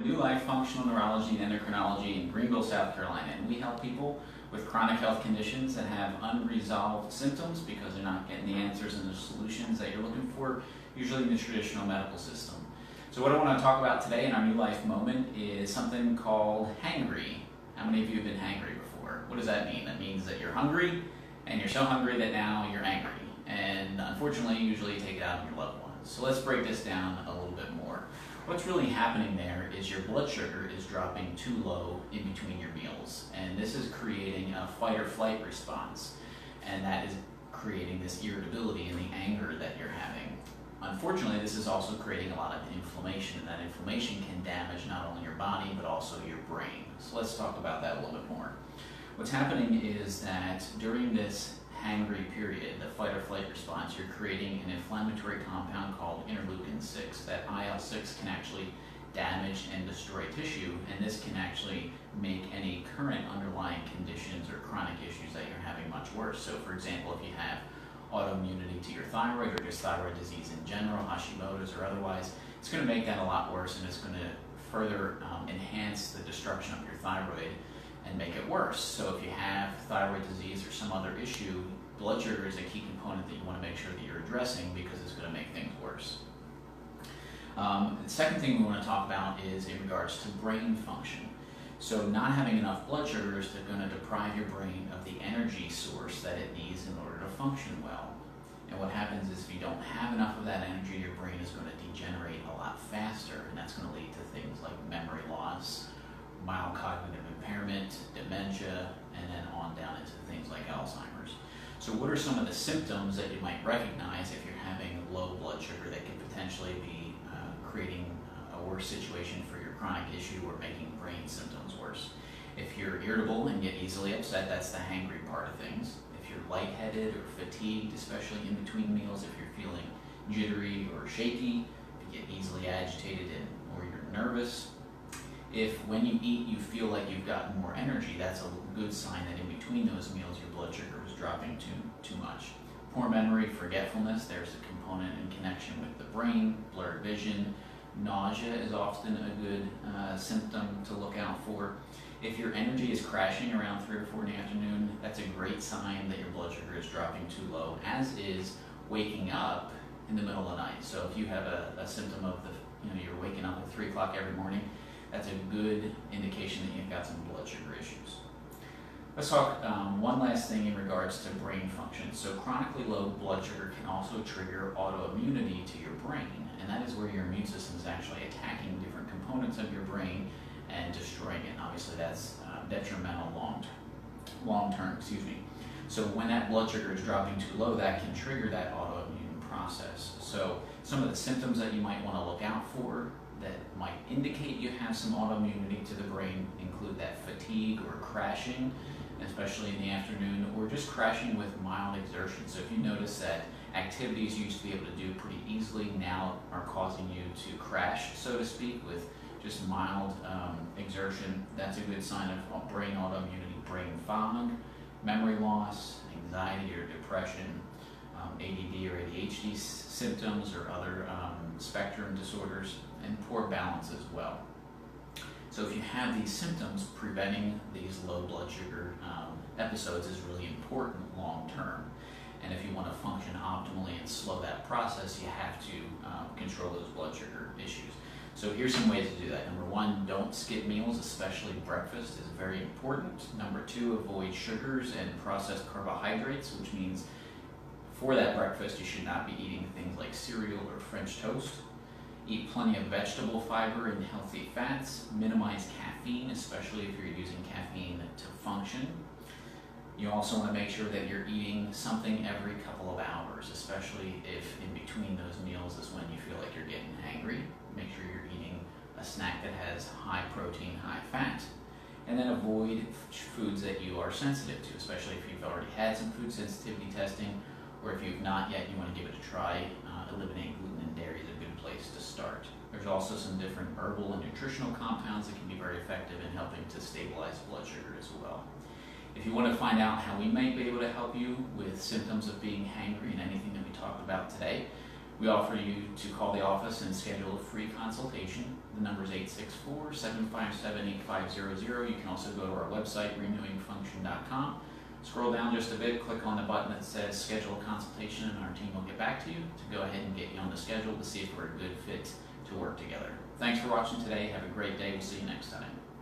New Life Functional Neurology and Endocrinology in Greenville, South Carolina, and we help people with chronic health conditions that have unresolved symptoms because they're not getting the answers and the solutions that you're looking for, usually in the traditional medical system. So what I want to talk about today in our New Life moment is something called hangry. How many of you have been hangry before? What does that mean? That means that you're hungry, and you're so hungry that now you're angry. And unfortunately, usually you take it out on your loved ones. So let's break this down a little bit more. What's really happening there is your blood sugar is dropping too low in between your meals, and this is creating a fight or flight response, and that is creating this irritability and the anger that you're having. Unfortunately, this is also creating a lot of inflammation, and that inflammation can damage not only your body but also your brain. So let's talk about that a little bit more. What's happening is that during this hangry period, the fight or flight response, you're creating an inflammatory compound called interleukin-6. That IL-6 can actually damage and destroy tissue, and this can actually make any current underlying conditions or chronic issues that you're having much worse. So for example, if you have autoimmunity to your thyroid or just thyroid disease in general, Hashimoto's or otherwise, it's going to make that a lot worse, and it's going to further enhance the destruction of your thyroid and make it worse. So if you have thyroid disease or some other issue, blood sugar is a key component that you want to make sure that you're addressing because it's going to make things worse. The second thing we want to talk about is in regards to brain function. So not having enough blood sugar is going to deprive your brain of the energy source that it needs in order to function well. And what happens is if you don't have enough of that energy, your brain is going to degenerate a lot faster, and that's going to lead to things like memory loss, mild cognitive impairment, dementia, and then on down into things like Alzheimer's. So what are some of the symptoms that you might recognize if you're having low blood sugar that could potentially be creating a worse situation for your chronic issue or making brain symptoms worse? If you're irritable and get easily upset, that's the hangry part of things. If you're lightheaded or fatigued, especially in between meals, if you're feeling jittery or shaky, if you get easily agitated or you're nervous, if when you eat you feel like you've gotten more energy, that's a good sign that in between those meals your blood sugar is dropping too much. Poor memory, forgetfulness, there's a component in connection with the brain. Blurred vision, nausea is often a good symptom to look out for. If your energy is crashing around 3 or 4 in the afternoon, that's a great sign that your blood sugar is dropping too low, as is waking up in the middle of the night. So if you have a symptom of you're waking up at 3 o'clock every morning, that's a good indication that you've got some blood sugar issues. Let's talk one last thing in regards to brain function. So chronically low blood sugar can also trigger autoimmunity to your brain, and that is where your immune system is actually attacking different components of your brain and destroying it. And obviously that's detrimental long term. So when that blood sugar is dropping too low, that can trigger that autoimmune process. So some of the symptoms that you might want to look out for that might indicate you have some autoimmunity to the brain include that fatigue or crashing, especially in the afternoon, or just crashing with mild exertion. So if you notice that activities you used to be able to do pretty easily now are causing you to crash, so to speak, with just mild exertion, that's a good sign of brain autoimmunity. Brain fog, memory loss, anxiety or depression, ADD or ADHD symptoms or other spectrum disorders, and poor balance as well. So if you have these symptoms, preventing these low blood sugar episodes is really important long term. And if you want to function optimally and slow that process, you have to control those blood sugar issues. So here's some ways to do that. Number 1, don't skip meals, especially breakfast is very important. Number 2, avoid sugars and processed carbohydrates, which means for that breakfast you should not be eating things like cereal or French toast. Eat plenty of vegetable fiber and healthy fats. Minimize caffeine, especially if you're using caffeine to function. You also want to make sure that you're eating something every couple of hours, especially if in between those meals is when you feel like you're getting hangry. Make sure you're eating a snack that has high protein, high fat. And then avoid foods that you are sensitive to, especially if you've already had some food sensitivity testing, or if you've not yet, you want to give it a try. Eliminate gluten and dairy is a good place to start. There's also some different herbal and nutritional compounds that can be very effective in helping to stabilize blood sugar as well. If you want to find out how we might be able to help you with symptoms of being hangry and anything that we talked about today, we offer you to call the office and schedule a free consultation. The number is 864-757-8500. You can also go to our website, renewingfunction.com. Scroll down just a bit, click on the button that says schedule a consultation, and our team will get back to you to go ahead and get you on the schedule to see if we're a good fit to work together. Thanks for watching today. Have a great day. We'll see you next time.